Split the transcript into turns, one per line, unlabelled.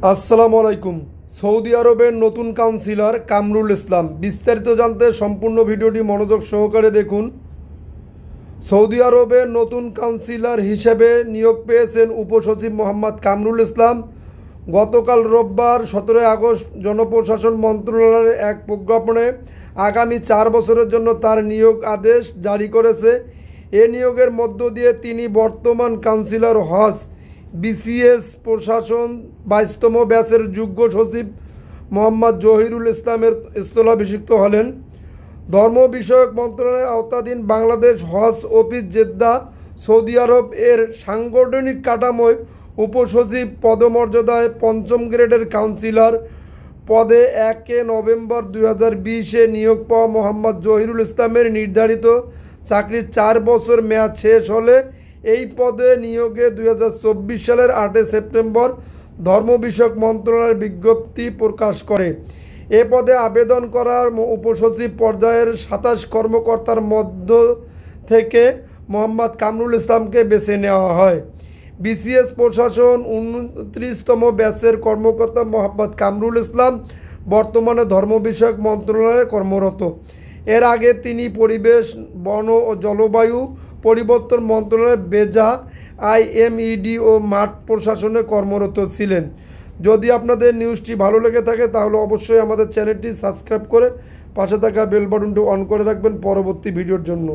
আসসালামু আলাইকুম। সৌদি আরবের নতুন কাউন্সিলর কামরুল ইসলাম। বিস্তারিত জানতে সম্পূর্ণ ভিডিওটি মনোযোগ সহকারে দেখুন। সৌদি আরবের নতুন কাউন্সিলর হিসেবে নিয়োগ পেয়েছেন উপসচিব মোহাম্মদ কামরুল ইসলাম। গতকাল রোববার 17 আগস্ট জনপ্রশাসন মন্ত্রণালয়ের এক প্রজ্ঞাপনে আগামী 4 বছরের জন্য তার নিয়োগ আদেশ জারি করেছে। এ নিয়োগের মধ্য দিয়ে তিনি বর্তমান কাউন্সিলর হজ বিসিএস প্রশাসন 22তম ব্যাচের যুগ্ম সচিব মোহাম্মদ জহিরুল ইসলামের স্থলাভিষিক্ত হলেন। ধর্ম বিষয়ক মন্ত্রণালয়ের আওতাধীন বাংলাদেশ হজ অফিস জেদ্দা সৌদি আরব এর সাংগঠনিক কাঠামোয় উপসচিব পদমর্যাদায় 5ম গ্রেডের কাউন্সিলর পদে 1 নভেম্বর 2020-এ নিয়োগ পাওয়া মোহাম্মদ জহিরুল ইসলামের নির্ধারিত চাকরির 4 বছর মেয়াদ শেষ হলে এই পদে নিয়োগে 2024 সালের 8 সেপ্টেম্বর ধর্ম বিষয়ক মন্ত্রণালয়ের বিজ্ঞপ্তি প্রকাশ করে। এ পদে আবেদন করার উপসচিব পর্যায়ের 27 কর্মকর্তার মধ্য থেকে মোহাম্মদ কামরুল ইসলামকে বেছে নেওয়া হয়। বিসিএস প্রশাসন 29তম ব্যাচের কর্মকর্তা মোহাম্মদ কামরুল ইসলাম বর্তমানে ধর্ম বিষয়ক মন্ত্রণালয়ে কর্মরত। এর আগে তিনি পরিবেশ, বন ও জলবায়ু পরিবর্তন মন্ত্রণালয়ের বেজা, আইএমইডি ও মাঠ প্রশাসনে কর্মরত ছিলেন। যদি আপনাদের নিউজটি ভালো লেগে থাকে তাহলে অবশ্যই আমাদের চ্যানেলটি সাবস্ক্রাইব করে পাশে থাকা বেল বাটনটি অন করে রাখবেন পরবর্তী ভিডিওর জন্য।